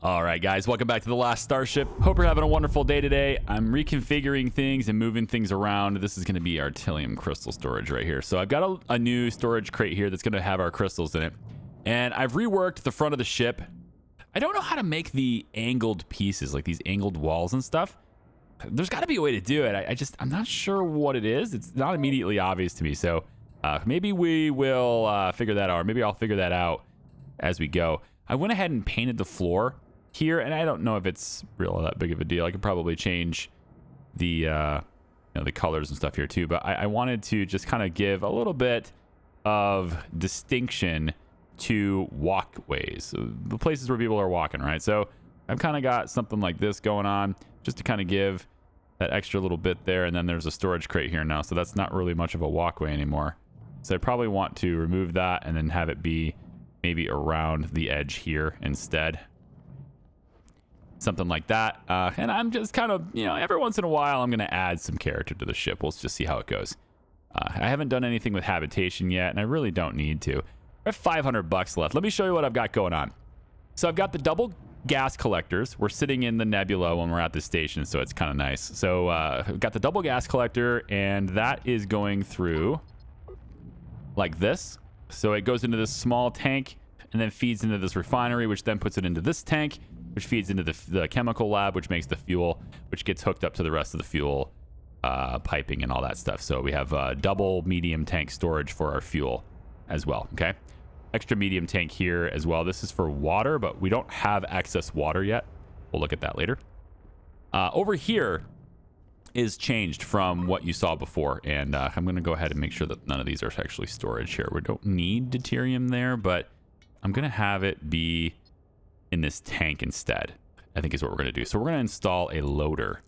All right, guys, welcome back to the Last Starship. Hope you're having a wonderful day today. I'm reconfiguring things and moving things around. This is going to be artillery crystal storage right here. So I've got a new storage crate here that's going to have our crystals in it. And I've reworked the front of the ship. I don't know how to make the angled pieces, like these angled walls and stuff. There's got to be a way to do it. I'm not sure what it is. It's not immediately obvious to me. So maybe we will figure that out. Or maybe I'll figure that out as we go. I went ahead and painted the floor here, and I don't know if it's really that big of a deal. I could probably change the the colors and stuff here too, but I wanted to just kind of give a little bit of distinction to walkways, the places where people are walking, right? So I've kind of got something like this going on just to kind of give that extra little bit there, and then there's a storage crate here now, so that's not really much of a walkway anymore. So I probably want to remove that and then have it be maybe around the edge here instead. Something like that. And I'm just kind of, every once in a while, I'm going to add some character to the ship. We'll just see how it goes. I haven't done anything with habitation yet, and I really don't need to. I have $500 left. Let me show you what I've got going on. So I've got the double gas collectors. We're sitting in the nebula when we're at the station, so it's kind of nice. So I've got the double gas collector, and that is going through like this. So it goes into this small tank and then feeds into this refinery, which then puts it into this tank, which feeds into the chemical lab, which makes the fuel, which gets hooked up to the rest of the fuel piping and all that stuff. So we have double medium tank storage for our fuel as well, okay? Extra medium tank here as well. This is for water, but we don't have excess water yet. We'll look at that later. Over here is changed from what you saw before, and I'm going to go ahead and make sure that none of these are actually storage here. We don't need deuterium there, but I'm going to have it be in this tank instead, I think is what we're going to do. So we're going to install a loader,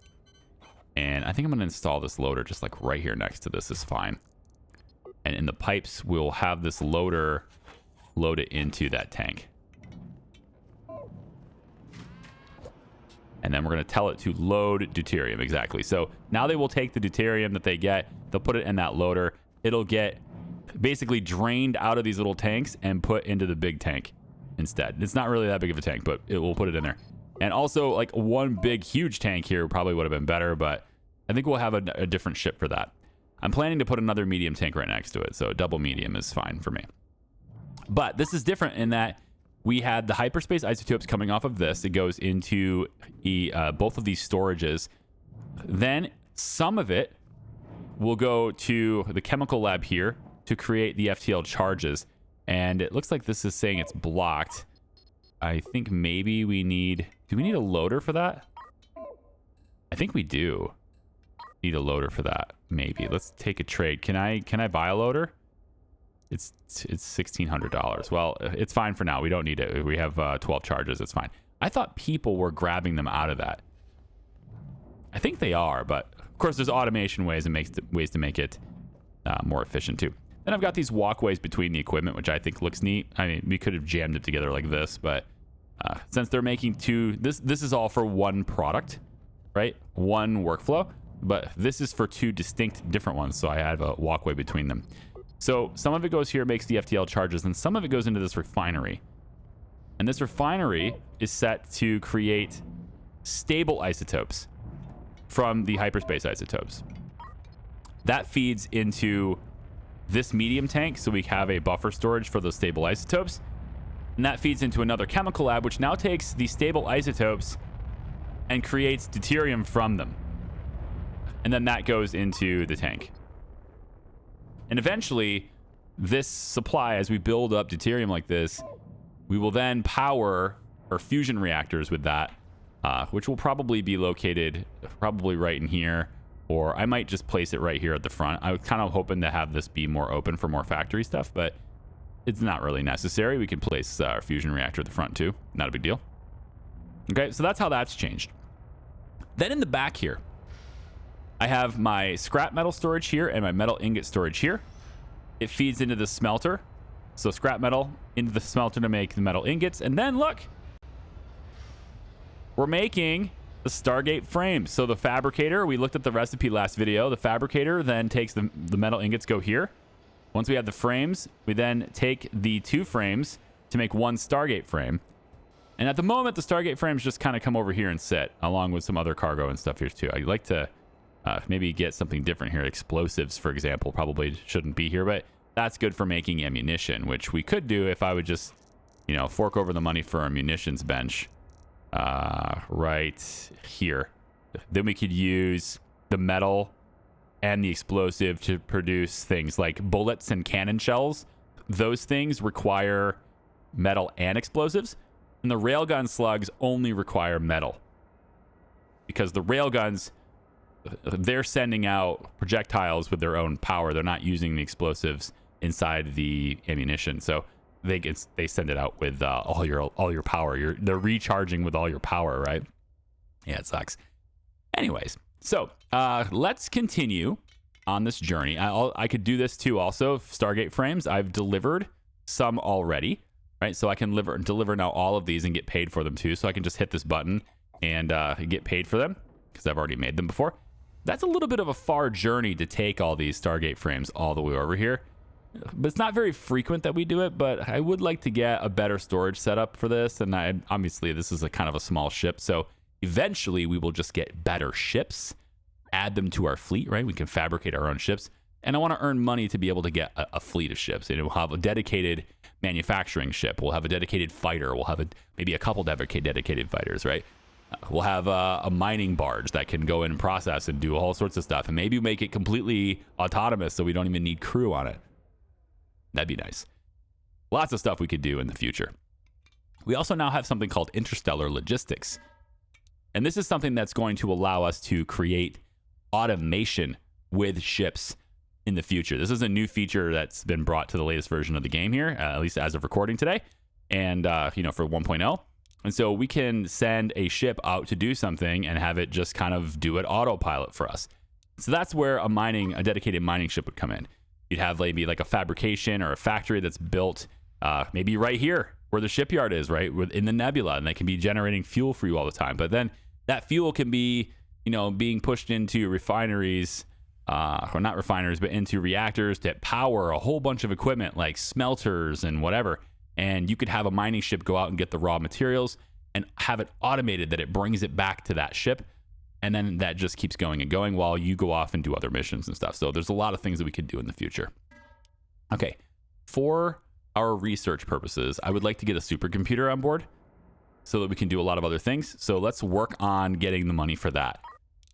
and I think I'm going to install this loader just like right here next to this is fine. And in the pipes, we'll have this loader load it into that tank. And then we're going to tell it to load deuterium. Exactly. So now they will take the deuterium that they get, they'll put it in that loader. It'll get basically drained out of these little tanks and put into the big tank instead. It's not really that big of a tank, but it will put it in there. And also, like, one big huge tank here probably would have been better, but I think we'll have a different ship for that. I'm planning to put another medium tank right next to it, so double medium is fine for me. But this is different in that we had the hyperspace isotopes coming off of this. It goes into both of these storages. Then some of it will go to the chemical lab here to create the FTL charges. And it looks like this is saying it's blocked. I think maybe we need... Do we need a loader for that? I think we do need a loader for that. Maybe. Let's take a trade. Can I buy a loader? It's $1,600. Well, it's fine for now. We don't need it. We have 12 charges. It's fine. I thought people were grabbing them out of that. I think they are, but of course there's automation ways and ways to make it more efficient too. Then I've got these walkways between the equipment, which I think looks neat. I mean, we could have jammed it together like this, but since they're making two, this is all for one product, right? One workflow, but this is for two distinct different ones. So I have a walkway between them. So some of it goes here, makes the FTL charges, and some of it goes into this refinery. And this refinery is set to create stable isotopes from the hyperspace isotopes. That feeds into this medium tank, so we have a buffer storage for those stable isotopes. And that feeds into another chemical lab, which now takes the stable isotopes and creates deuterium from them. And then that goes into the tank. And eventually, this supply, as we build up deuterium like this, we will then power our fusion reactors with that, which will probably be located probably right in here, or I might just place it right here at the front. I was kind of hoping to have this be more open for more factory stuff, but it's not really necessary. We can place our fusion reactor at the front too. Not a big deal. Okay, so that's how that's changed. Then in the back here, I have my scrap metal storage here and my metal ingot storage here. It feeds into the smelter. So scrap metal into the smelter to make the metal ingots. And then look, we're making the Stargate frames. So the fabricator, we looked at the recipe last video. The fabricator then takes the metal ingots go here. Once we have the frames, we then take the two frames to make one Stargate frame. And at the moment, the Stargate frames just kind of come over here and sit, along with some other cargo and stuff here too. I'd like to maybe get something different here. Explosives, for example, probably shouldn't be here, but that's good for making ammunition, which we could do if I would just, you know, fork over the money for a munitions bench right here. Then we could use the metal and the explosive to produce things like bullets and cannon shells. Those things require metal and explosives. And the railgun slugs only require metal. Because the railguns, they're sending out projectiles with their own power. They're not using the explosives inside the ammunition. So they send it out with all your power. They're recharging with all your power, right? Yeah, it sucks. Anyways, so let's continue on this journey. I could do this too also. Stargate frames, I've delivered some already. Right, so I can deliver now all of these and get paid for them too. So I can just hit this button and get paid for them because I've already made them before. That's a little bit of a far journey to take all these Stargate frames all the way over here. But it's not very frequent that we do it, but I would like to get a better storage setup for this. And obviously this is a kind of a small ship. So eventually we will just get better ships, add them to our fleet, right? We can fabricate our own ships. And I want to earn money to be able to get a fleet of ships. And we'll have a dedicated manufacturing ship. We'll have a dedicated fighter. We'll have maybe a couple dedicated fighters, right? We'll have a mining barge that can go in and process and do all sorts of stuff. And maybe make it completely autonomous so we don't even need crew on it. That'd be nice. Lots of stuff we could do in the future. We also now have something called interstellar logistics. And this is something that's going to allow us to create automation with ships in the future. This is a new feature that's been brought to the latest version of the game here, at least as of recording today, and for 1.0. And so we can send a ship out to do something and have it just kind of do it autopilot for us. So that's where a dedicated mining ship would come in. You'd have maybe like a fabrication or a factory that's built maybe right here where the shipyard is, right, in the nebula, and they can be generating fuel for you all the time. But then that fuel can be, being pushed into refineries, or not refineries, but into reactors that power a whole bunch of equipment like smelters and whatever. And you could have a mining ship go out and get the raw materials and have it automated that it brings it back to that ship. And then that just keeps going and going while you go off and do other missions and stuff. So there's a lot of things that we could do in the future. Okay, for our research purposes, I would like to get a supercomputer on board so that we can do a lot of other things. So let's work on getting the money for that.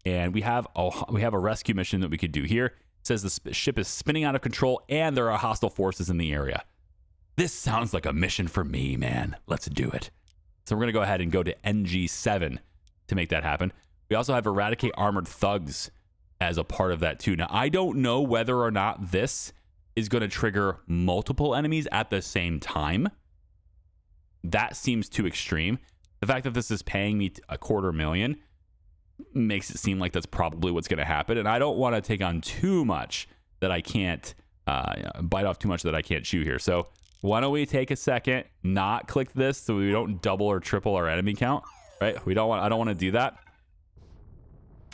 And we have a rescue mission that we could do here. It says the ship is spinning out of control and there are hostile forces in the area. This sounds like a mission for me, man. Let's do it. So we're going to go ahead and go to NG7 to make that happen. We also have eradicate armored thugs as a part of that too. Now, I don't know whether or not this is going to trigger multiple enemies at the same time. That seems too extreme. The fact that this is paying me $250,000 makes it seem like that's probably what's going to happen. And I don't want to take on too much that I can't bite off too much that I can't chew here. So why don't we take a second, not click this so we don't double or triple our enemy count, right? I don't want to do that.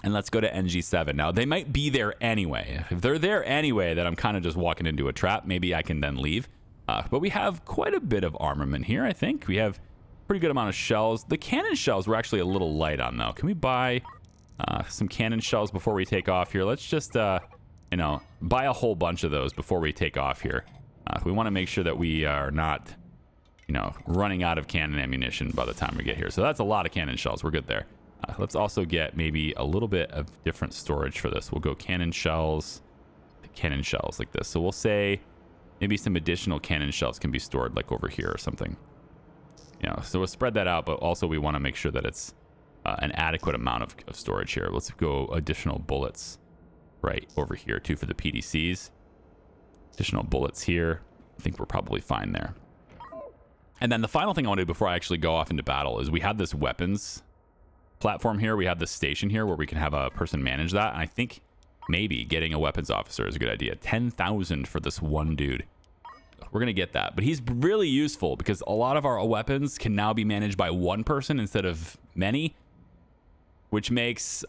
And let's go to NG7. Now, they might be there anyway. If they're there anyway, then I'm kind of just walking into a trap. Maybe I can then leave. But we have quite a bit of armament here, I think. We have a pretty good amount of shells. The cannon shells we're actually a little light on, though. Can we buy some cannon shells before we take off here? Let's just, buy a whole bunch of those before we take off here. We want to make sure that we are not, running out of cannon ammunition by the time we get here. So that's a lot of cannon shells. We're good there. Let's also get maybe a little bit of different storage for this. We'll go cannon shells like this. So we'll say maybe some additional cannon shells can be stored like over here or something. So we'll spread that out, but also we want to make sure that it's an adequate amount of storage here. Let's go additional bullets right over here too for the PDCs. Additional bullets here. I think we're probably fine there. And then the final thing I want to do before I actually go off into battle is we have this weapons platform here. We have this station here where we can have a person manage that. And I think maybe getting a weapons officer is a good idea. 10,000 for this one dude. We're going to get that. But he's really useful because a lot of our weapons can now be managed by one person instead of many, which makes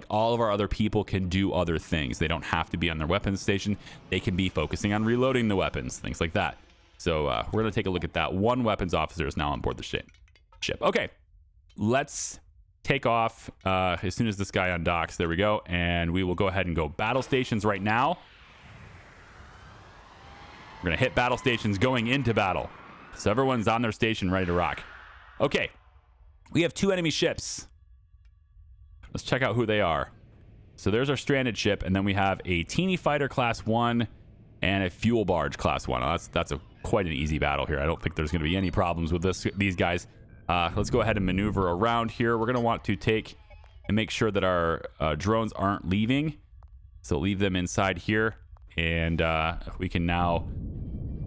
all of our other people can do other things. They don't have to be on their weapons station. They can be focusing on reloading the weapons, things like that. So we're going to take a look at that. One weapons officer is now on board the ship. ship. Okay, let's take off as soon as this guy undocks. There we go. And we will go ahead and go battle stations right now. We're going to hit battle stations going into battle. So everyone's on their station ready to rock. Okay, we have 2 enemy ships. Let's check out who they are. So there's our stranded ship, and then we have a teeny fighter class 1 and a fuel barge class 1. That's quite an easy battle here. I don't think there's going to be any problems with these guys. Let's go ahead and maneuver around here. We're going to want to take and make sure that our drones aren't leaving. So leave them inside here, and we can now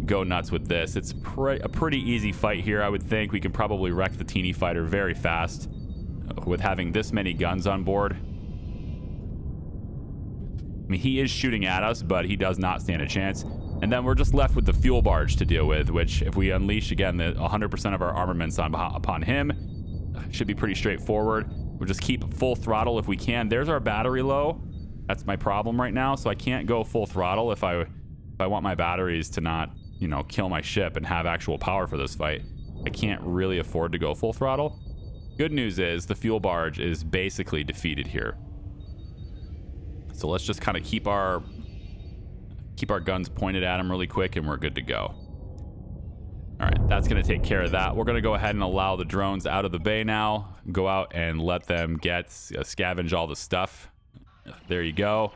go nuts with this. It's a pretty easy fight here, I would think. We can probably wreck the teeny fighter very fast with having this many guns on board. I mean, he is shooting at us, but he does not stand a chance. And then we're just left with the fuel barge to deal with, which if we unleash, again, the 100% of our armaments upon him, should be pretty straightforward. We'll just keep full throttle if we can. There's our battery low. That's my problem right now, so I can't go full throttle if I want my batteries to not, you know, kill my ship and have actual power for this fight. I can't really afford to go full throttle. Good news is the fuel barge is basically defeated here. So let's just kind of keep our guns pointed at him really quick, and we're good to go. All right, that's going to take care of that. We're going to go ahead and allow the drones out of the bay now. Go out and let them scavenge all the stuff. There you go.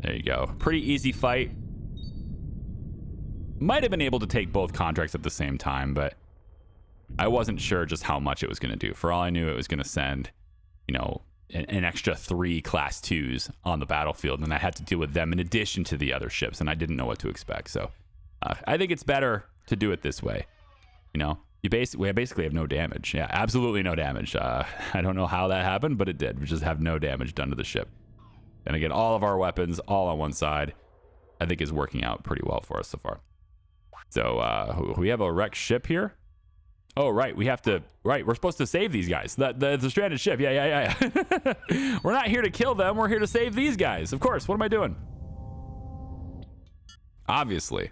There you go. Pretty easy fight. Might have been able to take both contracts at the same time, but I wasn't sure just how much it was going to do. For all I knew, it was going to send, you know, an extra 3 class 2s on the battlefield, and I had to deal with them in addition to the other ships, and I didn't know what to expect. So I think it's better to do it this way. You know, we basically have no damage. Yeah, absolutely no damage. I don't know how that happened, but it did. We just have no damage done to the ship. And again, all of our weapons all on one side, I think is working out pretty well for us so far. So we have a wrecked ship here. Oh, right. We have to... Right. We're supposed to save these guys. The stranded ship. Yeah. We're not here to kill them. We're here to save these guys. Of course. What am I doing? Obviously.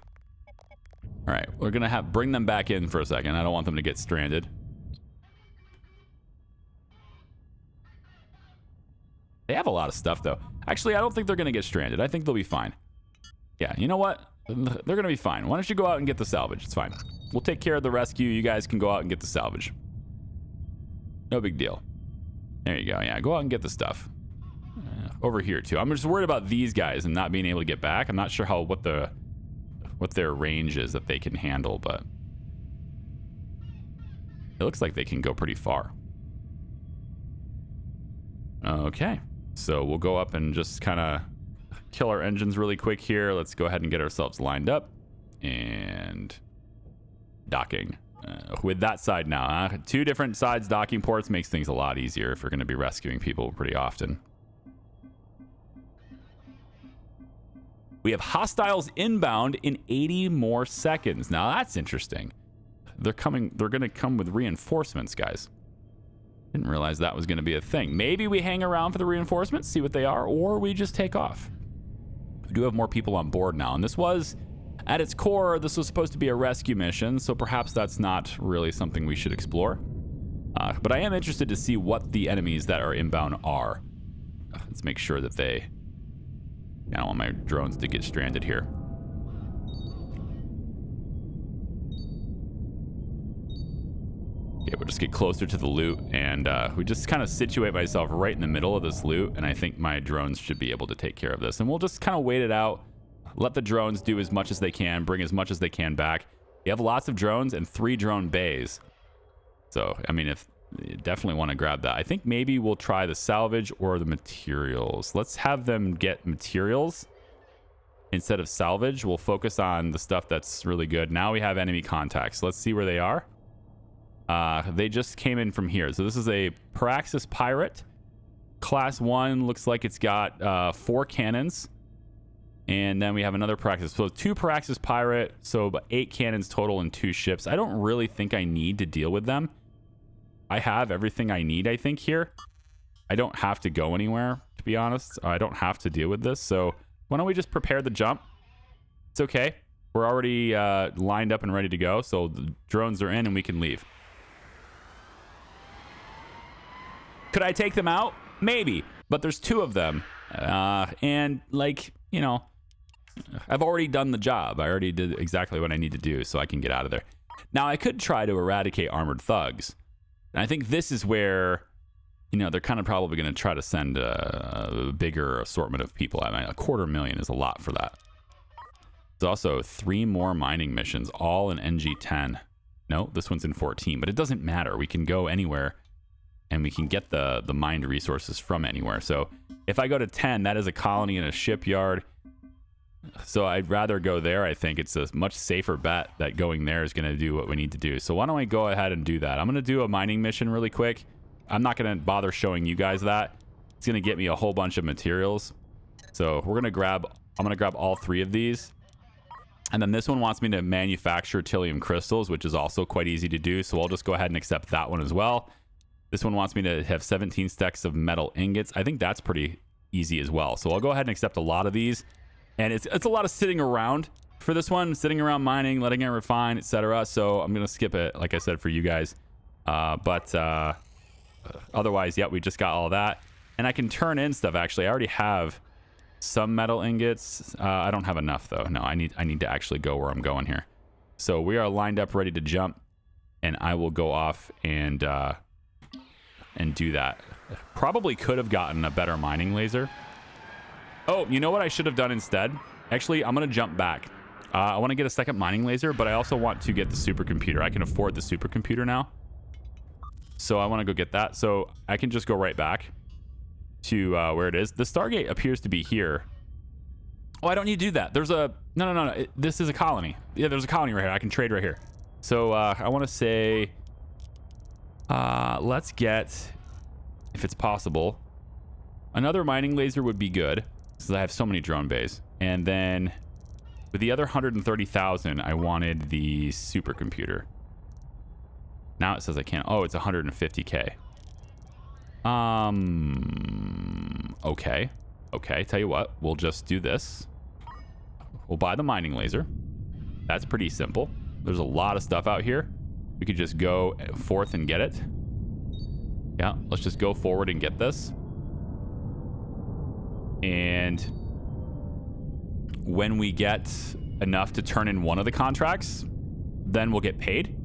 All right. We're going to bring them back in for a second. I don't want them to get stranded. They have a lot of stuff, though. Actually, I don't think they're going to get stranded. I think they'll be fine. Yeah. You know what? They're going to be fine. Why don't you go out and get the salvage? It's fine. We'll take care of the rescue. You guys can go out and get the salvage. No big deal. There you go. Yeah, go out and get the stuff. Over here, too. I'm just worried about these guys and not being able to get back. I'm not sure what their range is that they can handle, but it looks like they can go pretty far. Okay. So we'll go up and just kind of kill our engines really quick here. Let's go ahead and get ourselves lined up and docking with that side now. 2 different sides docking ports makes things a lot easier if we're going to be rescuing people pretty often. We have hostiles inbound in 80 more seconds. Now that's interesting. They're going to come with reinforcements, guys. Didn't realize that was going to be a thing. Maybe we hang around for the reinforcements, see what they are, or we just take off. We do have more people on board now, and this was, at its core, this was supposed to be a rescue mission, so perhaps that's not really something we should explore. But I am interested to see what the enemies that are inbound are. Let's make sure that I don't want my drones to get stranded here. Okay, we'll just get closer to the loot, and we just kind of situate myself right in the middle of this loot, and I think my drones should be able to take care of this. And we'll just kind of wait it out, let the drones do as much as they can, bring as much as they can back. We have lots of drones and 3 drone bays. So, I mean, if you definitely want to grab that. I think maybe we'll try the salvage or the materials. Let's have them get materials instead of salvage. We'll focus on the stuff that's really good. Now we have enemy contacts. Let's see where they are. They just came in from here. So this is a Praxis Pirate. Class 1 looks like it's got 4 cannons. And then we have another Praxis. So 2 Praxis Pirate. So about 8 cannons total and 2 ships. I don't really think I need to deal with them. I have everything I need, I think, here. I don't have to go anywhere, to be honest. I don't have to deal with this. So why don't we just prepare the jump? It's okay. We're already lined up and ready to go. So the drones are in and we can leave. Could I take them out? Maybe, but there's 2 of them. And like, you know, I've already done the job. I already did exactly what I need to do so I can get out of there. Now, I could try to eradicate armored thugs. And I think this is where, you know, they're kind of probably going to try to send a bigger assortment of people. I mean, 250,000 is a lot for that. There's also 3 more mining missions, all in NG10. No, this one's in 14, but it doesn't matter. We can go anywhere, and we can get the mined resources from anywhere. So if I go to 10, that is a colony and a shipyard. So I'd rather go there. I think it's a much safer bet that going there is going to do what we need to do. So why don't I go ahead and do that? I'm going to do a mining mission really quick. I'm not going to bother showing you guys that. It's going to get me a whole bunch of materials. So I'm going to grab all 3 of these. And then this one wants me to manufacture Tilium crystals, which is also quite easy to do. So I'll just go ahead and accept that one as well. This one wants me to have 17 stacks of metal ingots. I think that's pretty easy as well. So I'll go ahead and accept a lot of these. And it's a lot of sitting around for this one, sitting around mining, letting it refine, etc. So I'm going to skip it, like I said, for you guys. Otherwise, yeah, we just got all that. And I can turn in stuff, actually. I already have some metal ingots. I don't have enough, though. No, I need to actually go where I'm going here. So we are lined up, ready to jump. And I will go off and do that. Probably could have gotten a better mining laser. Oh, you know what I should have done instead? Actually, I'm going to jump back. I want to get a second mining laser, but I also want to get the supercomputer. I can afford the supercomputer now. So I want to go get that. So I can just go right back to where it is. The Stargate appears to be here. Oh, I don't need to do that. There's a... No. This is a colony. Yeah, there's a colony right here. I can trade right here. So I want to say... let's get, if it's possible, another mining laser would be good. Because I have so many drone bays. And then with the other 130,000, I wanted the supercomputer. Now it says I can't. Oh, it's 150K. Okay. Tell you what, we'll just do this. We'll buy the mining laser. That's pretty simple. There's a lot of stuff out here. We could just go forth and get it. Yeah, let's just go forward and get this. And when we get enough to turn in one of the contracts, then we'll get paid.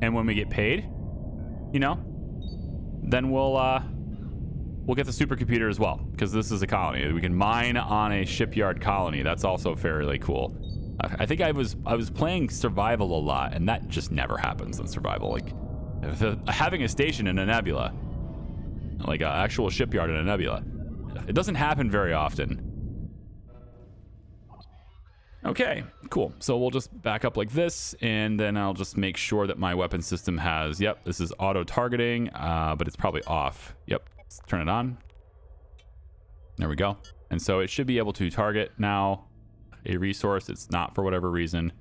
And when we get paid, you know, then we'll get the supercomputer as well, because this is a colony. We can mine on a shipyard colony. That's also fairly cool. I think I was playing survival a lot, and that just never happens in survival. Like having a station in a nebula, like an actual shipyard in a nebula, it doesn't happen very often. Okay, cool. So we'll just back up like this, and then I'll just make sure that my weapon system has, yep, this is auto-targeting, but it's probably off. Yep, let's turn it on. There we go. And so it should be able to target now a resource. It's not for whatever reason.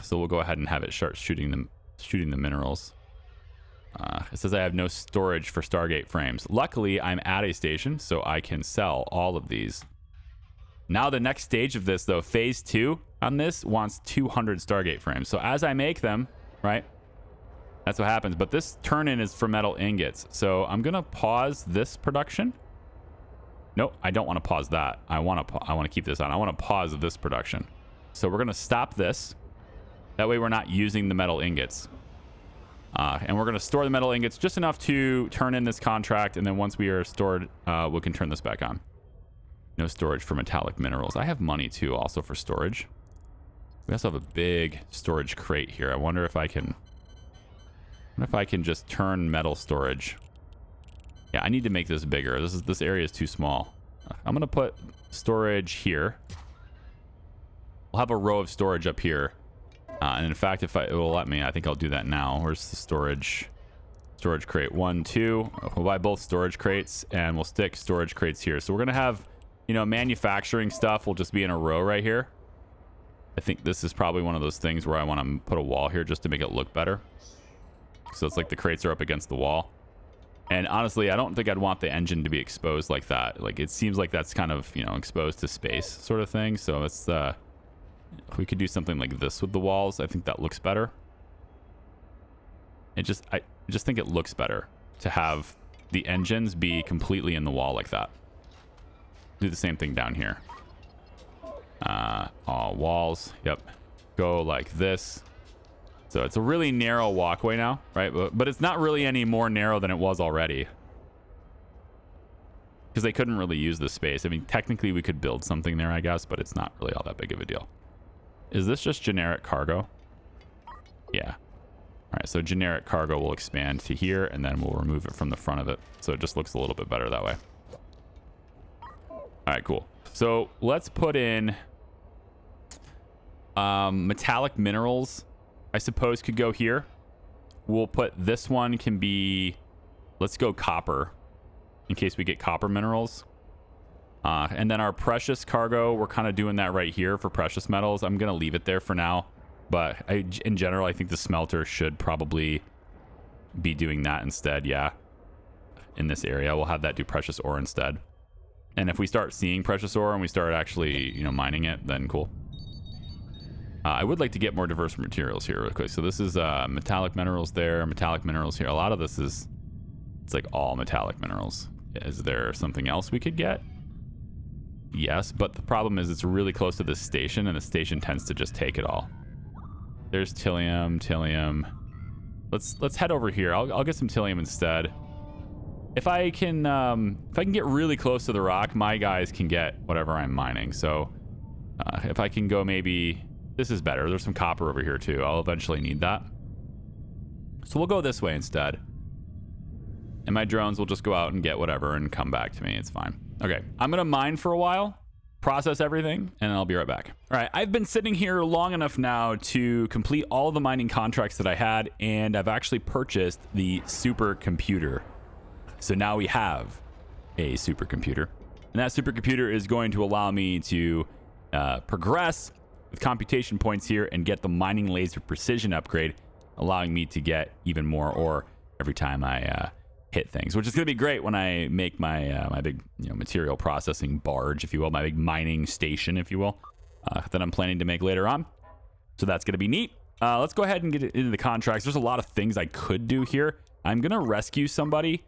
So we'll go ahead and have it start shooting the minerals. It says I have no storage for Stargate frames. Luckily, I'm at a station, so I can sell all of these. Now the next stage of this, though, phase 2 on this wants 200 Stargate frames. So as I make them, right, that's what happens. But this turn-in is for metal ingots. So I'm going to pause this production. Nope, I don't want to pause that. I want to keep this on. I want to pause this production. So we're going to stop this. That way we're not using the metal ingots. And we're going to store the metal ingots just enough to turn in this contract. And then once we are stored, we can turn this back on. No storage for metallic minerals. I have money too, also for storage. We also have a big storage crate here. I wonder if I can just turn metal storage. Yeah, I need to make this bigger. This area is too small. I'm gonna put storage here. We'll have a row of storage up here. And in fact, if it will let me, I think I'll do that now. Where's the storage crate? 1, 2. We'll buy both storage crates, and we'll stick storage crates here. So we're gonna have, you know, manufacturing stuff will just be in a row right here. I think this is probably one of those things where I want to put a wall here just to make it look better. So it's like the crates are up against the wall. And honestly, I don't think I'd want the engine to be exposed like that. Like, it seems like that's kind of, you know, exposed to space sort of thing. So it's, if we could do something like this with the walls, I think that looks better. I just think it looks better to have the engines be completely in the wall like that. Do the same thing down here. All walls. Yep. Go like this. So it's a really narrow walkway now, right? But it's not really any more narrow than it was already. Because they couldn't really use the space. I mean, technically we could build something there, I guess, but it's not really all that big of a deal. Is this just generic cargo? Yeah. All right, so generic cargo will expand to here, and then we'll remove it from the front of it. So it just looks a little bit better that way. All right, cool. So let's put in metallic minerals, I suppose, could go here. We'll put this one can be, let's go copper, in case we get copper minerals. And then our precious cargo, we're kind of doing that right here for precious metals. I'm going to leave it there for now. But in general, I think the smelter should probably be doing that instead. Yeah. In this area, we'll have that do precious ore instead. And if we start seeing precious ore and we start actually, you know, mining it, then cool. I would like to get more diverse materials here real quick. So this is metallic minerals there, metallic minerals here. A lot of this is, it's like all metallic minerals. Is there something else we could get? Yes, but the problem is it's really close to this station, and the station tends to just take it all. There's Tillium. Let's head over here. I'll get some Tillium instead. If I can get really close to the rock, my guys can get whatever I'm mining. So if I can go, maybe this is better. There's some copper over here too. I'll eventually need that. So we'll go this way instead. And my drones will just go out and get whatever and come back to me. It's fine. Okay, I'm gonna mine for a while, process everything, and I'll be right back. All right, I've been sitting here long enough now to complete all the mining contracts that I had, and I've actually purchased the supercomputer. So now we have a supercomputer, and that supercomputer is going to allow me to progress with computation points here and get the mining laser precision upgrade, allowing me to get even more ore every time I hit things, which is going to be great when I make my my big, you know, material processing barge, if you will, my big mining station, if you will, that I'm planning to make later on. So that's going to be neat. Let's go ahead and get into the contracts. There's a lot of things I could do here. I'm going to rescue somebody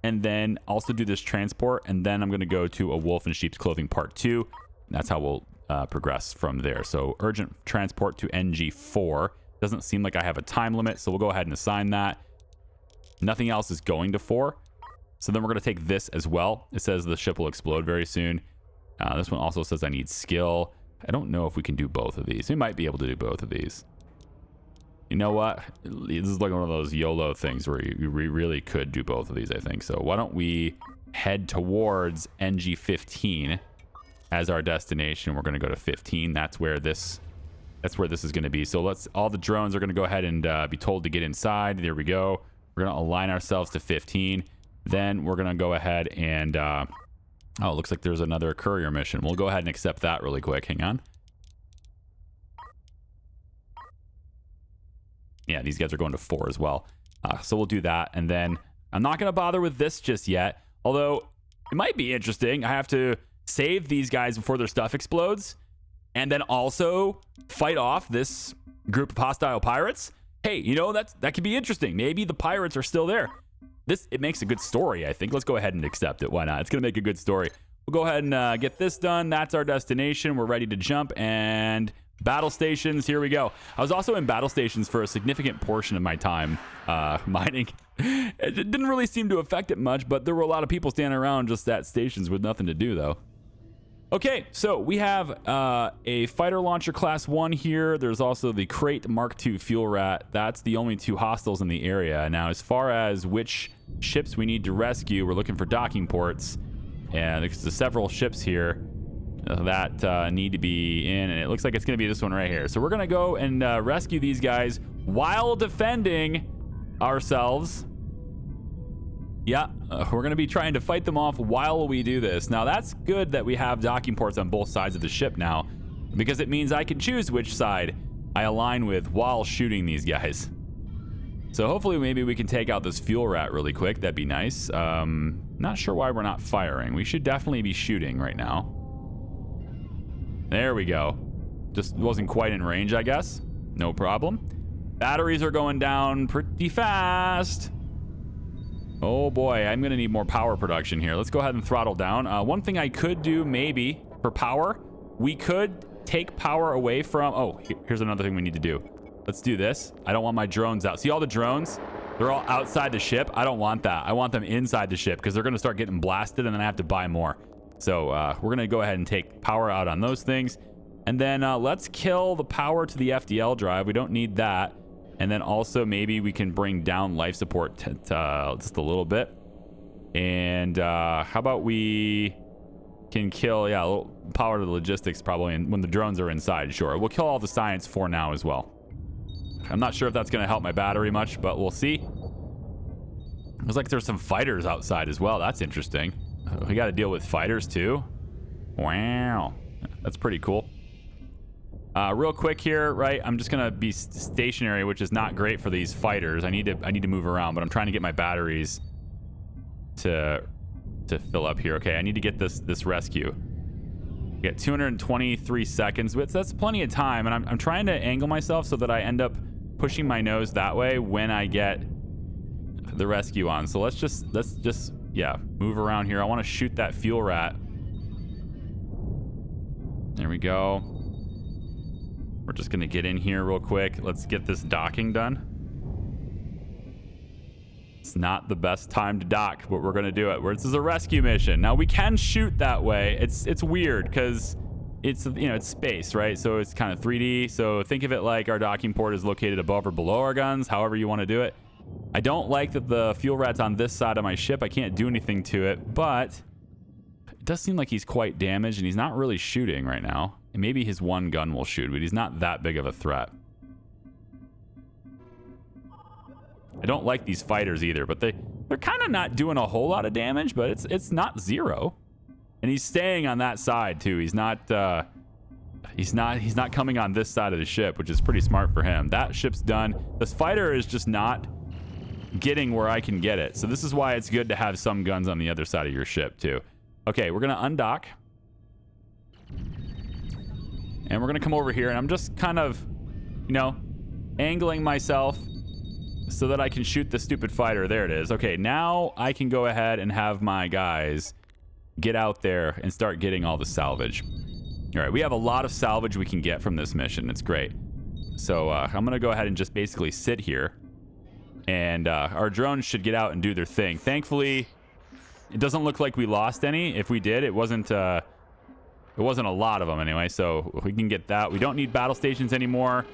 and then also do this transport, and then I'm going to go to a wolf in sheep's clothing part 2. That's how we'll progress from there. So urgent transport to NG4. Doesn't seem like I have a time limit, so we'll go ahead and assign that. Nothing else is going to 4. So then we're going to take this as well. It says the ship will explode very soon. This one also says I need skill. I don't know if we can do both of these. We might be able to do both of these. You know what? This is like one of those YOLO things where you really could do both of these, I think. So why don't we head towards NG15 as our destination. We're going to go to 15. That's where this is going to be. So all the drones are going to go ahead and be told to get inside. There we go. We're going to align ourselves to 15. Then we're going to go ahead and oh, it looks like there's another courier mission. We'll go ahead and accept that really quick. Hang on. Yeah, these guys are going to 4 as well. So we'll do that. And then I'm not going to bother with this just yet. Although it might be interesting. I have to save these guys before their stuff explodes. And then also fight off this group of hostile pirates. Hey, you know, that could be interesting. Maybe the pirates are still there. It makes a good story, I think. Let's go ahead and accept it. Why not? It's going to make a good story. We'll go ahead and get this done. That's our destination. We're ready to jump. And battle stations, here we go. I was also in battle stations for a significant portion of my time mining. It didn't really seem to affect it much, but there were a lot of people standing around just at stations with nothing to do, though. Okay, so we have a fighter launcher class 1 here. There's also the Crate Mark II fuel rat. That's the only 2 hostiles in the area. Now, as far as which ships we need to rescue, we're looking for docking ports. And there's several ships here that need to be in, and it looks like it's going to be this one right here. So we're going to go and rescue these guys while defending ourselves. Yeah, we're going to be trying to fight them off while we do this. Now, that's good that we have docking ports on both sides of the ship now, because it means I can choose which side I align with while shooting these guys. So hopefully maybe we can take out this fuel rat really quick. That'd be nice. Not sure why we're not firing. We should definitely be shooting right now. There we go. Just wasn't quite in range, I guess. No problem. Batteries are going down pretty fast. Oh boy, I'm gonna need more power production here. Let's go ahead and throttle down. One thing I could do maybe for power, we could take power away from, oh, here's another thing we need to do. Let's do this. I don't want my drones out. See all the drones? They're all outside the ship. I don't want that. I want them inside the ship because they're gonna start getting blasted and then I have to buy more. So we're gonna go ahead and take power out on those things. And then let's kill the power to the FDL drive. We don't need that. And then also maybe we can bring down life support just a little bit. And how about we can kill, yeah, a little power to the logistics probably when the drones are inside, sure. We'll kill all the science for now as well. I'm not sure if that's going to help my battery much, but we'll see. Looks like there's some fighters outside as well. That's interesting. We got to deal with fighters too. Wow. That's pretty cool. Real quick here, right? I'm just gonna be stationary, which is not great for these fighters. I need to move around, but I'm trying to get my batteries to fill up here. Okay, I need to get this rescue. We got 223 seconds, but that's plenty of time, and I'm trying to angle myself so that I end up pushing my nose that way when I get the rescue on. So let's just yeah, move around here. I want to shoot that fuel rat. There we go. We're just going to get in here real quick. Let's get this docking done. It's not the best time to dock, but we're going to do it. This is a rescue mission. Now, we can shoot that way. It's weird because it's, you know, it's space, right? So it's kind of 3D. So think of it like our docking port is located above or below our guns, however you want to do it. I don't like that the fuel rat's on this side of my ship. I can't do anything to it, but it does seem like he's quite damaged and he's not really shooting right now. And maybe his one gun will shoot, but he's not that big of a threat. I don't like these fighters either, but they're kind of not doing a whole lot of damage, but it's not zero. And he's staying on that side too. He's not coming on this side of the ship, which is pretty smart for him. That ship's done. This fighter is just not getting where I can get it. So this is why it's good to have some guns on the other side of your ship too. Okay, we're gonna undock. And we're going to come over here, and I'm just kind of, you know, angling myself so that I can shoot the stupid fighter. There it is. Okay, now I can go ahead and have my guys get out there and start getting all the salvage. All right, we have a lot of salvage we can get from this mission. It's great. So I'm going to go ahead and just basically sit here, and our drones should get out and do their thing. Thankfully, it doesn't look like we lost any. If we did, it wasn't a lot of them anyway, so we can get that. We don't need battle stations anymore,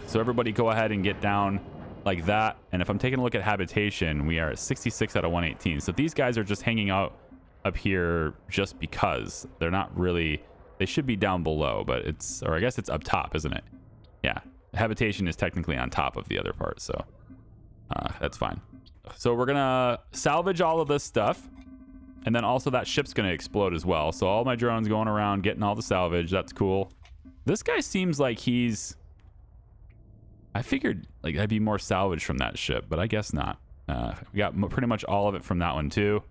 so everybody go ahead and get down like that. And if I'm taking a look at habitation, we are at 66 out of 118. So these guys are just hanging out up here just because. They're not really, they should be down below, but it's, or I guess it's up top, isn't it? Yeah, habitation is technically on top of the other part, so that's fine. So we're gonna salvage all of this stuff. And then also that ship's going to explode as well. So all my drones going around getting all the salvage. That's cool. This guy seems like he's... I figured like I'd be more salvage from that ship, but I guess not. We got pretty much all of it from that one too.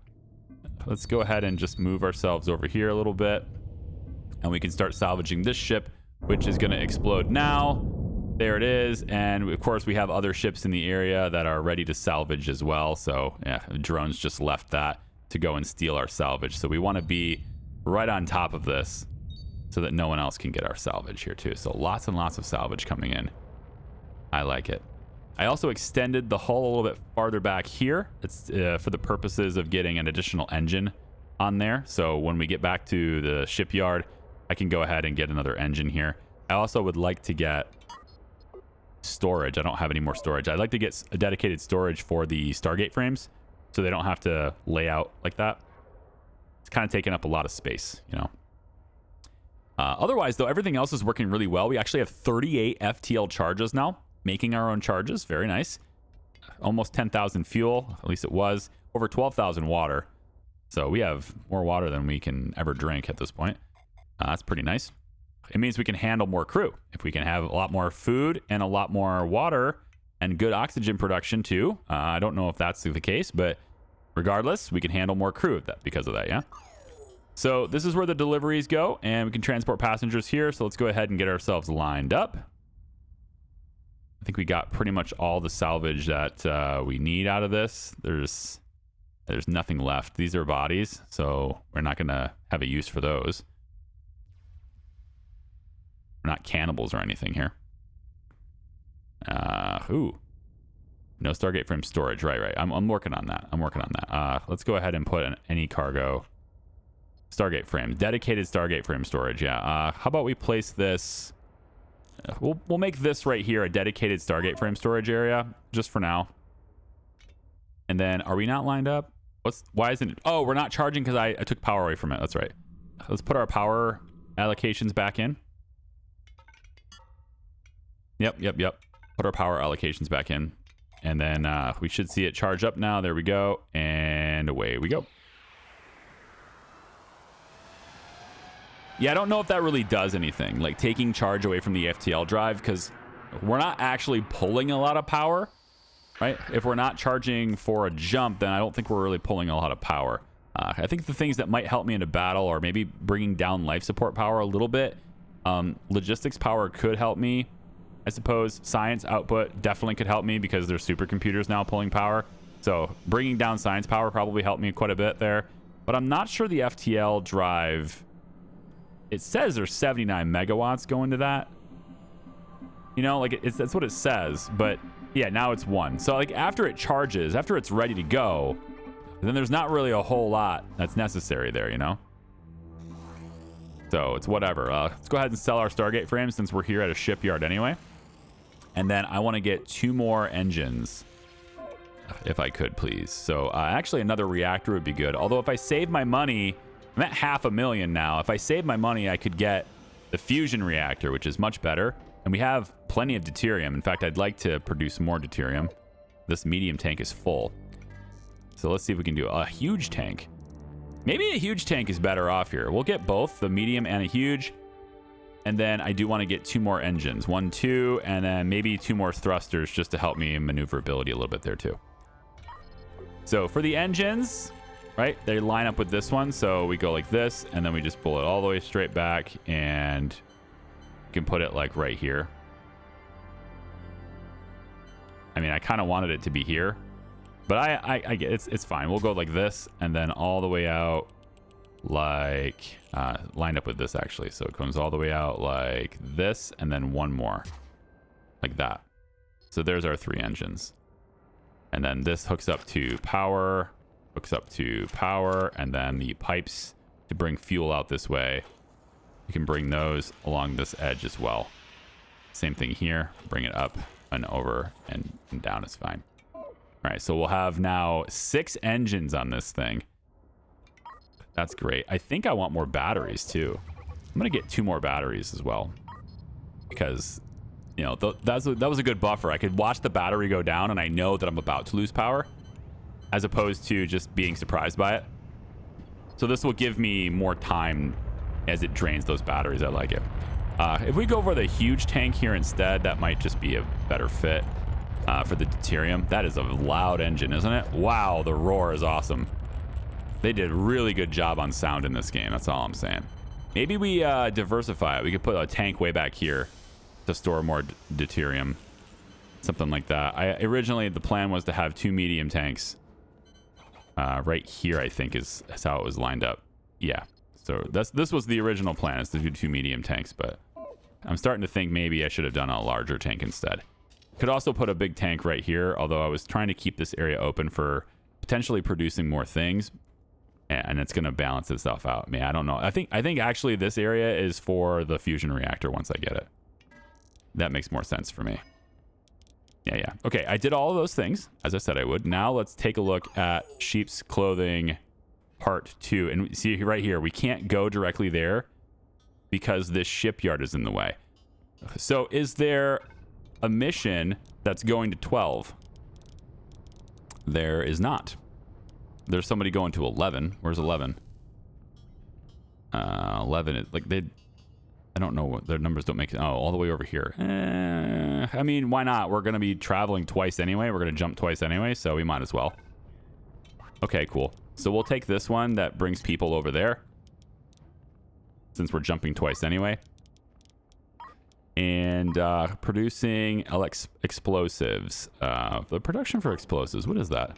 Let's go ahead and just move ourselves over here a little bit. And we can start salvaging this ship, which is going to explode now. There it is. And of course we have other ships in the area that are ready to salvage as well. So yeah, the drones just left that to go and steal our salvage. So we want to be right on top of this so that no one else can get our salvage here too. So lots and lots of salvage coming in. I like it. I also extended the hull a little bit farther back here. It's for the purposes of getting an additional engine on there. So when we get back to the shipyard, I can go ahead and get another engine here. I also would like to get storage. I don't have any more storage. I'd like to get a dedicated storage for the Stargate frames, so they don't have to lay out like that. It's kind of taking up a lot of space, you know. Otherwise, though, everything else is working really well. We actually have 38 FTL charges now, making our own charges. Very nice. Almost 10,000 fuel, at least it was. Over 12,000 water. So we have more water than we can ever drink at this point. That's pretty nice. It means we can handle more crew. If we can have a lot more food and a lot more water and good oxygen production too. I don't know if that's the case, but regardless, we can handle more crew because of that, yeah? So this is where the deliveries go, and we can transport passengers here. So let's go ahead and get ourselves lined up. I think we got pretty much all the salvage that we need out of this. There's There's nothing left. These are bodies, so we're not going to have a use for those. We're not cannibals or anything here. Ooh. No Stargate frame storage. Right. I'm working on that. Let's go ahead and put in any cargo. Stargate frame. Dedicated Stargate frame storage. Yeah. How about we place this... We'll make this right here a dedicated Stargate frame storage area, just for now. And then, are we not lined up? Why isn't it? Oh, we're not charging because I took power away from it. That's right. Let's put our power allocations back in. Yep. Put our power allocations back in. And then we should see it charge up now. There we go. And away we go. Yeah, I don't know if that really does anything, like taking charge away from the FTL drive, because we're not actually pulling a lot of power, right? If we're not charging for a jump, then I don't think we're really pulling a lot of power. I think the things that might help me in a battle are maybe bringing down life support power a little bit. Logistics power could help me, I suppose. Science output definitely could help me because there's supercomputers now pulling power. So bringing down science power probably helped me quite a bit there. But I'm not sure the FTL drive... It says there's 79 megawatts going to that. You know, like that's what it says. But yeah, now it's 1. So like after it charges, after it's ready to go, then there's not really a whole lot that's necessary there, you know? So it's whatever. Let's go ahead and sell our Stargate frames since we're here at a shipyard anyway. And then I want to get 2 more engines, if I could, please. So actually another reactor would be good. Although if I save my money... I'm at $500,000 now. If I save my money, I could get the fusion reactor, which is much better. And we have plenty of deuterium. In fact, I'd like to produce more deuterium. This medium tank is full. So let's see if we can do a huge tank. Maybe a huge tank is better off here. We'll get both, the medium and a huge. And then I do want to get 2 more engines. 1, 2, and then maybe 2 more thrusters just to help me in maneuverability a little bit there too. So for the engines... Right, they line up with this one, so we go like this, and then we just pull it all the way straight back, and you can put it like right here. I mean, I kind of wanted it to be here, but I get it's fine. We'll go like this, and then all the way out, like lined up with this actually. So it comes all the way out like this, and then 1 more, like that. So there's our 3 engines, and then this hooks up to power. Hooks up to power, and then the pipes to bring fuel out this way. You can bring those along this edge as well. Same thing here. Bring it up and over and down is fine. All right, so we'll have now 6 engines on this thing. That's great. I think I want more batteries too. I'm gonna get 2 more batteries as well, because you know that was a good buffer. I could watch the battery go down, and I know that I'm about to lose power, as opposed to just being surprised by it. So this will give me more time as it drains those batteries. I like it. If we go for the huge tank here instead, that might just be a better fit for the deuterium. That is a loud engine, isn't it? Wow, the roar is awesome. They did a really good job on sound in this game. That's all I'm saying. Maybe we diversify it. We could put a tank way back here to store more deuterium. Something like that. Originally, the plan was to have 2 medium tanks. Right here, I think, is how it was lined up. Yeah. So this was the original plan, is to do 2 medium tanks, but I'm starting to think maybe I should have done a larger tank instead. Could also put a big tank right here, although I was trying to keep this area open for potentially producing more things, and it's going to balance itself out. I mean, I don't know. I think actually this area is for the fusion reactor once I get it. That makes more sense for me. Yeah. Okay, I did all of those things, as I said I would. Now let's take a look at sheep's clothing part 2. And see right here, we can't go directly there because this shipyard is in the way. So is there a mission that's going to 12? There is not. There's somebody going to 11. Where's 11? 11 is like I don't know what their numbers don't make. Oh, all the way over here. I mean, why not? We're going to be traveling twice anyway. We're going to jump twice anyway, so we might as well. Okay, cool. So we'll take this one that brings people over there, since we're jumping twice anyway. And producing explosives. The production for explosives, what is that?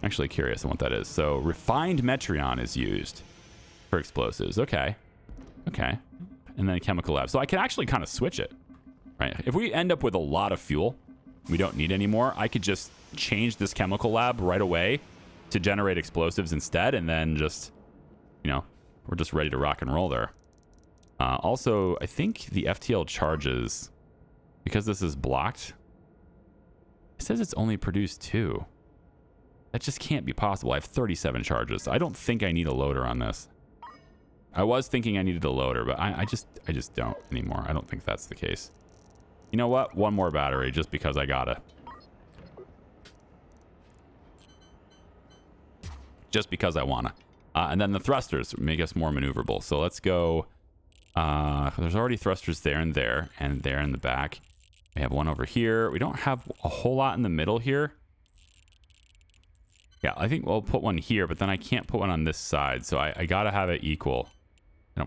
Actually curious on what that is. So refined Metreon is used for explosives. Okay. Okay. And then a chemical lab. So I can actually kind of switch it, right? If we end up with a lot of fuel we don't need anymore, I could just change this chemical lab right away to generate explosives instead. And then just, you know, we're just ready to rock and roll there. Also, I think the FTL charges, because this is blocked, it says it's only produced 2. That just can't be possible. I have 37 charges. I don't think I need a loader on this. I was thinking I needed a loader, but I just don't anymore. I don't think that's the case. You know what? One more battery just because I gotta. Just because I wanna. And then the thrusters make us more maneuverable. So let's go. There's already thrusters there and there in the back. We have one over here. We don't have a whole lot in the middle here. Yeah, I think we'll put one here, but then I can't put one on this side, so I gotta have it equal. I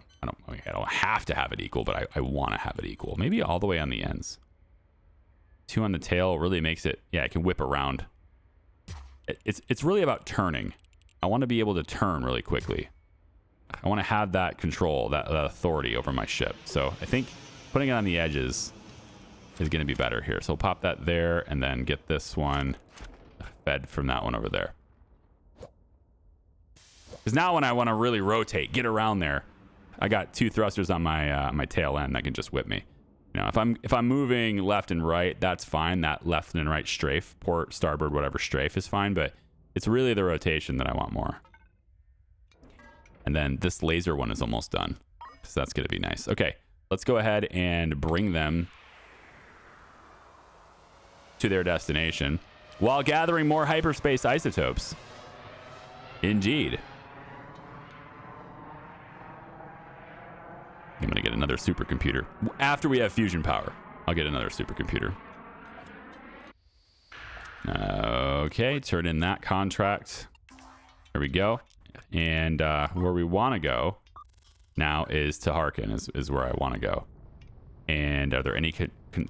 don't have to have it equal, but I want to have it equal. Maybe all the way on the ends. 2 on the tail really makes it. Yeah, I can whip around. It's really about turning. I want to be able to turn really quickly. I want to have that control, that authority over my ship. So I think putting it on the edges is going to be better here. So we'll pop that there and then get this one fed from that one over there. Because now when I want to really rotate, get around there, I got 2 thrusters on my my tail end that can just whip me. You know, if I'm moving left and right, that's fine. That left and right strafe, port, starboard, whatever strafe is fine. But it's really the rotation that I want more. And then this laser one is almost done, so that's going to be nice. Okay, let's go ahead and bring them to their destination while gathering more hyperspace isotopes. Indeed. I'm going to get another supercomputer. After we have fusion power, I'll get another supercomputer. Okay, turn in that contract. There we go. And where we want to go now is to Harkin, is where I want to go. And are there any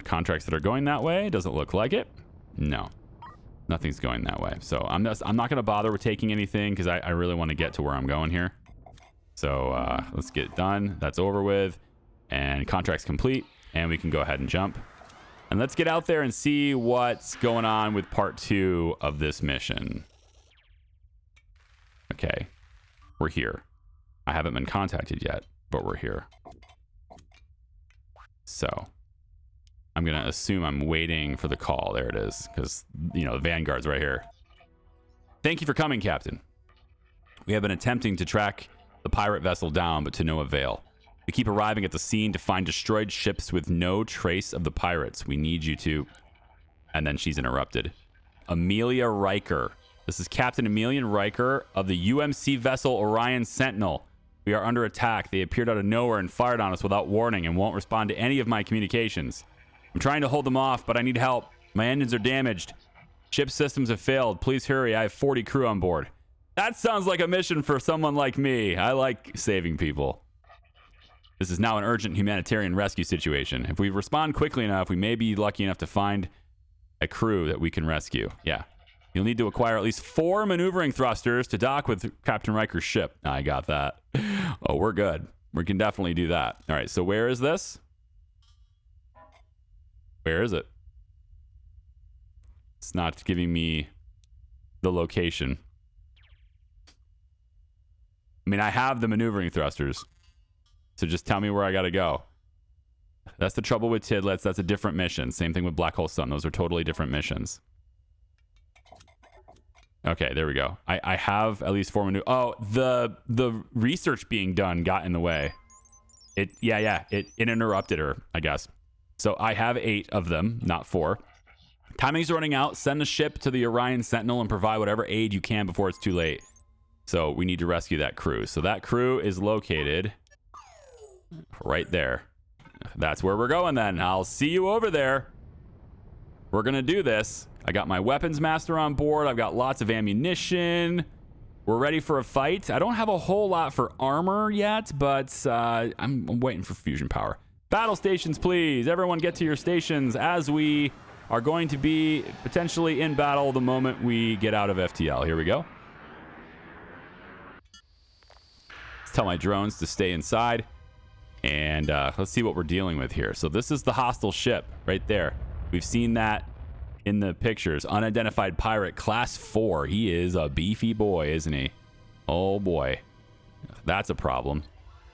contracts that are going that way? Doesn't look like it. No, nothing's going that way. So I'm not going to bother with taking anything because I really want to get to where I'm going here. So let's get it done. That's over with. And contract's complete. And we can go ahead and jump. And let's get out there and see what's going on with part 2 of this mission. Okay. We're here. I haven't been contacted yet, but we're here. So I'm going to assume I'm waiting for the call. There it is. Because, you know, the Vanguard's right here. Thank you for coming, Captain. We have been attempting to track the pirate vessel down, but to no avail. We keep arriving at the scene to find destroyed ships with no trace of the pirates. We need you to... And then she's interrupted. Amelia Riker. This is Captain Amelia Riker of the UMC vessel Orion Sentinel. We are under attack. They appeared out of nowhere and fired on us without warning and won't respond to any of my communications. I'm trying to hold them off, but I need help. My engines are damaged. Ship systems have failed. Please hurry. I have 40 crew on board. That sounds like a mission for someone like me. I like saving people. This is now an urgent humanitarian rescue situation. If we respond quickly enough, we may be lucky enough to find a crew that we can rescue. Yeah. You'll need to acquire at least 4 maneuvering thrusters to dock with Captain Riker's ship. I got that. Oh, we're good. We can definitely do that. All right, so where is this? Where is it? It's not giving me the location. I mean, I have the maneuvering thrusters. So just tell me where I got to go. That's the trouble with Tidlets. That's a different mission. Same thing with Black Hole Sun. Those are totally different missions. Okay, there we go. I have at least 4 Oh, the research being done got in the way. It interrupted her, I guess. So I have 8 of them, not 4. Timing's running out. Send the ship to the Orion Sentinel and provide whatever aid you can before it's too late. So we need to rescue that crew. So that crew is located right there. That's where we're going then. I'll see you over there. We're going to do this. I got my weapons master on board. I've got lots of ammunition. We're ready for a fight. I don't have a whole lot for armor yet, but I'm waiting for fusion power. Battle stations, please. Everyone get to your stations as we are going to be potentially in battle the moment we get out of FTL. Here we go. Let's tell my drones to stay inside. And let's see what we're dealing with here. So this is the hostile ship right there. We've seen that in the pictures. Unidentified pirate, class 4. He is a beefy boy, isn't he? Oh, boy. That's a problem.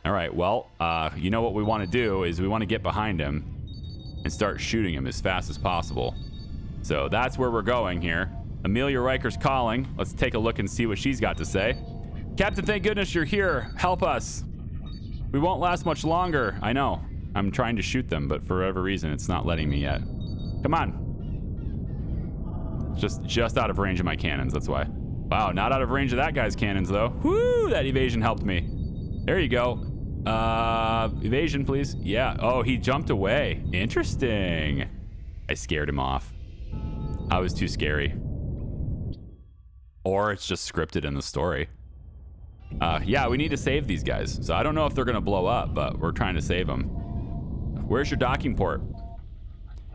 All right, well, you know what we want to do is we want to get behind him and start shooting him as fast as possible. So that's where we're going here. Amelia Riker's calling. Let's take a look and see what she's got to say. Captain, thank goodness you're here. Help us. We won't last much longer. I know. I'm trying to shoot them, but for whatever reason, it's not letting me yet. Come on. Just out of range of my cannons, that's why. Wow, not out of range of that guy's cannons, though. Whoo, that evasion helped me. There you go. Evasion, please. Yeah. Oh, he jumped away. Interesting. I scared him off. I was too scary. Or it's just scripted in the story. Yeah, we need to save these guys. So I don't know if they're going to blow up, but we're trying to save them. Where's your docking port?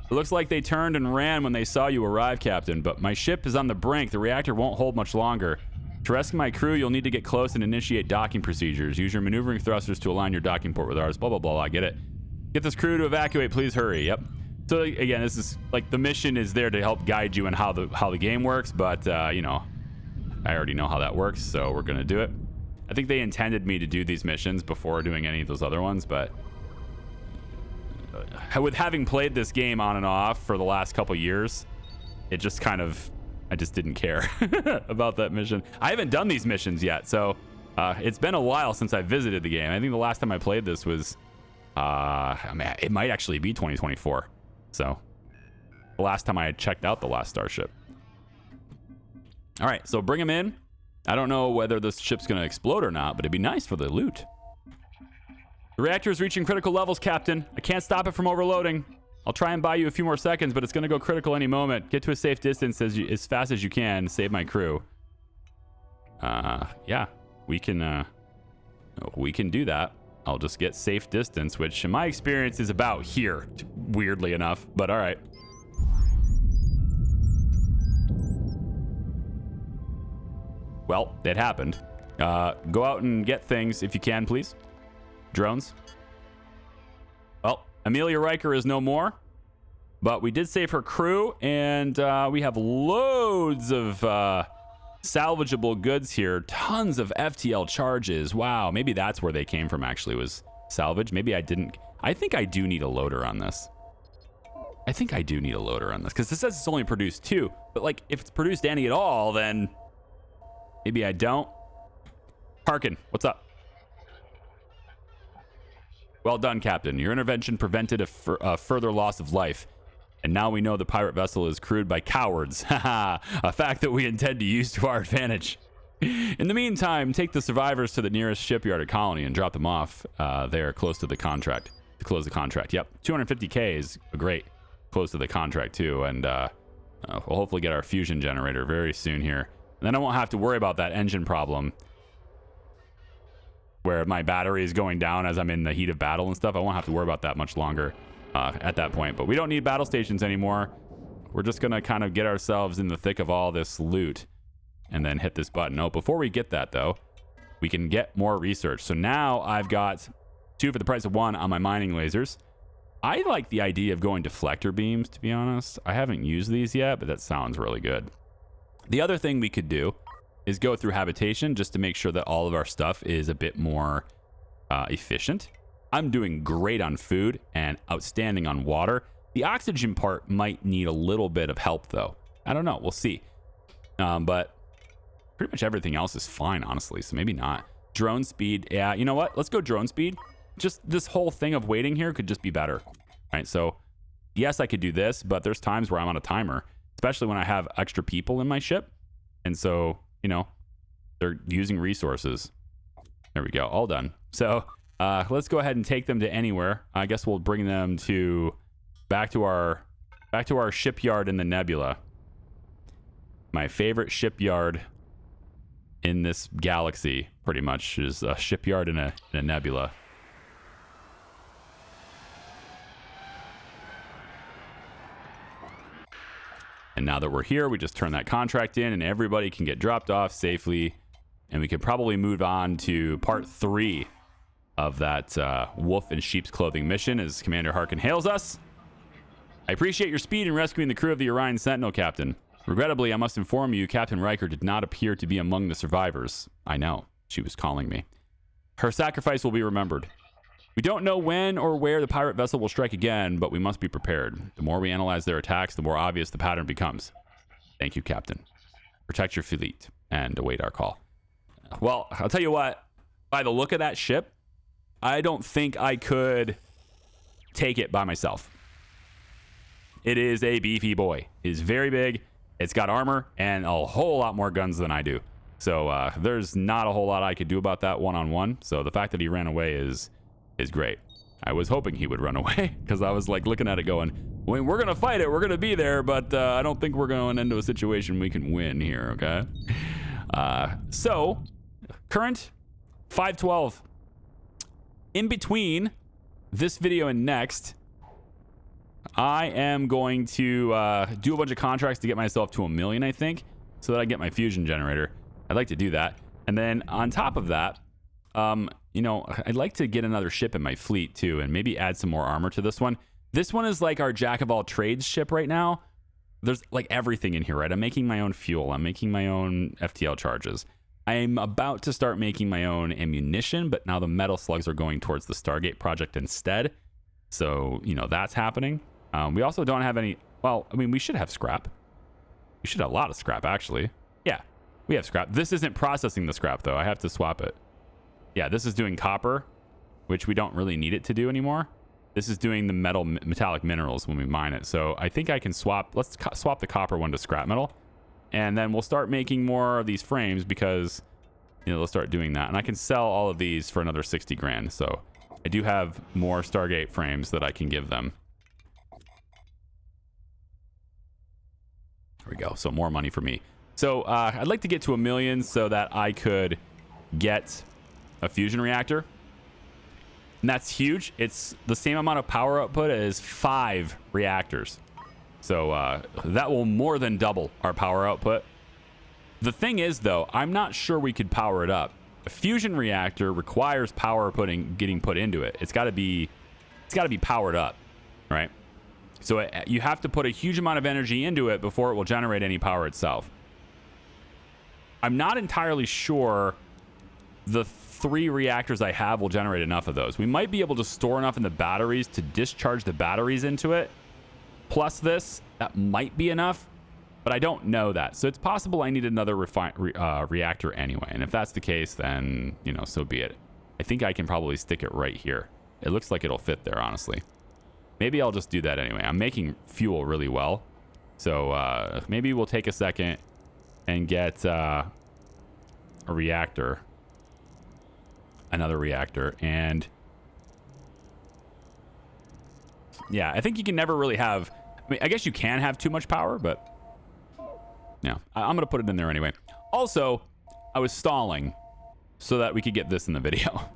It looks like they turned and ran when they saw you arrive, Captain, but my ship is on the brink. The reactor won't hold much longer. To rescue my crew, you'll need to get close and initiate docking procedures. Use your maneuvering thrusters to align your docking port with ours. Blah, blah, blah. I get it. Get this crew to evacuate. Please hurry. Yep. So, again, this is like the mission is there to help guide you in how the game works, but, you know, I already know how that works, so we're going to do it. I think they intended me to do these missions before doing any of those other ones, but with having played this game on and off for the last couple years, it just kind of, I just didn't care about that mission. I haven't done these missions yet, so it's been a while since I visited the game. I think the last time I played this was, I mean, it might actually be 2024. So the last time I had checked out the last Starship. All right, so bring him in. I don't know whether this ship's going to explode or not, but it'd be nice for the loot. The reactor is reaching critical levels, Captain. I can't stop it from overloading. I'll try and buy you a few more seconds, but it's going to go critical any moment. Get to a safe distance as fast as you can. Save my crew. Yeah, we can do that. I'll just get safe distance, which in my experience is about here, weirdly enough, but all right. Well, it happened. Go out and get things if you can, please. Drones. Well, Amelia Riker is no more, but we did save her crew, and we have loads of salvageable goods here. Tons of FTL charges. Wow, maybe that's where they came from, actually, was salvage. Maybe I didn't. I think I do need a loader on this. Because this says it's only produced 2, but like if it's produced any at all, then maybe I don't. Harkin, what's up? Well done, Captain. Your intervention prevented a further loss of life. And now we know the pirate vessel is crewed by cowards. Haha, a fact that we intend to use to our advantage. In the meantime, take the survivors to the nearest shipyard or colony and drop them off there close to the contract. To close the contract. Yep, 250K is great. Close to the contract, too. And we'll hopefully get our fusion generator very soon here. And then I won't have to worry about that engine problem where my battery is going down as I'm in the heat of battle and stuff. I won't have to worry about that much longer at that point. But we don't need battle stations anymore. We're just going to kind of get ourselves in the thick of all this loot and then hit this button. Oh, before we get that, though, we can get more research. So now I've got 2 for the price of 1 on my mining lasers. I like the idea of going deflector beams, to be honest. I haven't used these yet, but that sounds really good. The other thing we could do is go through habitation just to make sure that all of our stuff is a bit more efficient. I'm doing great on food and outstanding on water. The oxygen part might need a little bit of help, though. I don't know. We'll see. But pretty much everything else is fine, honestly, so maybe not. Drone speed. Yeah, you know what? Let's go drone speed. Just this whole thing of waiting here could just be better. All right, so yes, I could do this, but there's times where I'm on a timer, especially when I have extra people in my ship. And so, you know, they're using resources. There we go. All done. So let's go ahead and take them to anywhere. I guess we'll bring them to back to our shipyard in the nebula. My favorite shipyard in this galaxy, pretty much, is a shipyard in a nebula. now that we're here, we just turn that contract in and everybody can get dropped off safely. And we could probably move on to part 3 of that wolf in sheep's clothing mission as Commander Harkin hails us. I appreciate your speed in rescuing the crew of the Orion Sentinel, Captain. Regrettably, I must inform you, Captain Riker did not appear to be among the survivors. I know. She was calling me. Her sacrifice will be remembered. We don't know when or where the pirate vessel will strike again, but we must be prepared. The more we analyze their attacks, the more obvious the pattern becomes. Thank you, Captain. Protect your fleet and await our call. Well, I'll tell you what. By the look of that ship, I don't think I could take it by myself. It is a beefy boy. It is very big. It's got armor and a whole lot more guns than I do. So there's not a whole lot I could do about that one-on-one. So the fact that he ran away is great. I was hoping he would run away because I was like looking at it going, when we're going to fight it, we're going to be there, but I don't think we're going into a situation we can win here, okay? So current 512. In between this video and next, I am going to do a bunch of contracts to get myself to 1 million, I think, so that I get my fusion generator. I'd like to do that. And then on top of that, you know, I'd like to get another ship in my fleet too, and maybe add some more armor to this one. This one is like our jack of all trades ship right now. There's like everything in here, right? I'm making my own fuel. I'm making my own FTL charges. I'm about to start making my own ammunition, but now the metal slugs are going towards the Stargate project instead. So, you know, that's happening. We also don't have any, well, I mean, we should have scrap. We should have a lot of scrap, actually. Yeah, we have scrap. This isn't processing the scrap, though. I have to swap it. Yeah, this is doing copper, which we don't really need it to do anymore. This is doing the metallic minerals when we mine it. So I think I can swap, let's swap the copper one to scrap metal. And then we'll start making more of these frames because, you know, they'll start doing that. And I can sell all of these for another 60 grand. So I do have more Stargate frames that I can give them. There we go. So more money for me. So I'd like to get to 1 million so that I could get a fusion reactor. And that's huge. It's the same amount of power output as 5 reactors. So that will more than double our power output. The thing is, though, I'm not sure we could power it up. A fusion reactor requires power getting put into it. It's got to be powered up, right? So you have to put a huge amount of energy into it before it will generate any power itself. I'm not entirely sure the 3 reactors I have will generate enough of those. We might be able to store enough in the batteries to discharge the batteries into it. Plus this, that might be enough, but I don't know that. So it's possible I need another reactor anyway. And if that's the case, then, you know, so be it. I think I can probably stick it right here. It looks like it'll fit there, honestly. Maybe I'll just do that anyway. I'm making fuel really well. So maybe we'll take a second and get a reactor. Another reactor. And yeah, I think you can never really have... I mean, I guess you can have too much power, but... Yeah, I'm going to put it in there anyway. Also, I was stalling so that we could get this in the video.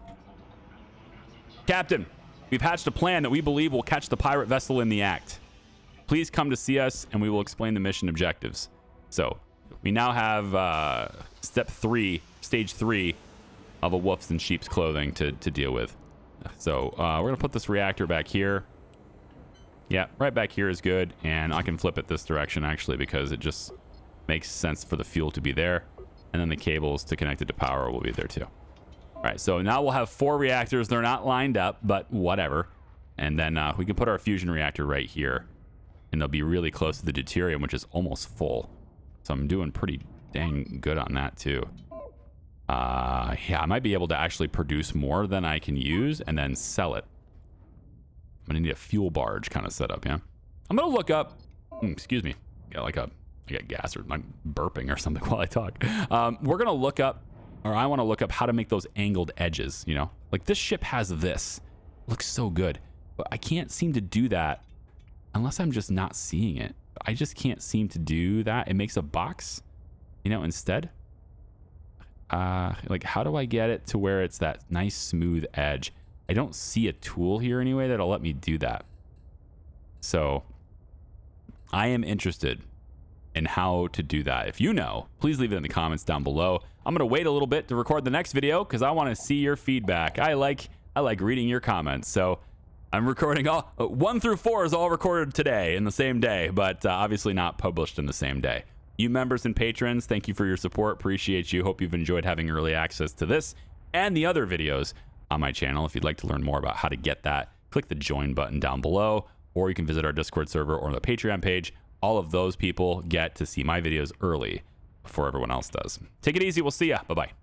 Captain, we've hatched a plan that we believe will catch the pirate vessel in the act. Please come to see us, and we will explain the mission objectives. So, we now have stage 3 of a wolf's in sheep's clothing to deal with. So, we're going to put this reactor back here. Yeah, right back here is good, and I can flip it this direction, actually, because it just makes sense for the fuel to be there, and then the cables to connect it to power will be there, too. All right, so now we'll have 4 reactors. They're not lined up, but whatever. And then we can put our fusion reactor right here, and they'll be really close to the deuterium, which is almost full. So I'm doing pretty dang good on that, too. Yeah, I might be able to actually produce more than I can use and then sell it. I'm gonna need a fuel barge kind of setup, yeah. I'm gonna look up. Excuse me. I got gas or I'm burping or something while I talk. We're gonna look up, or I want to look up how to make those angled edges. You know, like this ship has this. Looks so good, but I can't seem to do that unless I'm just not seeing it. I just can't seem to do that. It makes a box, you know, instead. Like how do I get it to where it's that nice smooth edge? I don't see a tool here anyway that'll let me do that. So I am interested and how to do that. If you know, please leave it in the comments down below. I'm going to wait a little bit to record the next video because I want to see your feedback. I like reading your comments. So I'm recording all 1 through 4 is all recorded today in the same day, but obviously not published in the same day. You members and patrons, thank you for your support. Appreciate you. Hope you've enjoyed having early access to this and the other videos on my channel. If you'd like to learn more about how to get that, click the join button down below, or you can visit our Discord server or the Patreon page. All of those people get to see my videos early before everyone else does. Take it easy. We'll see ya. Bye-bye.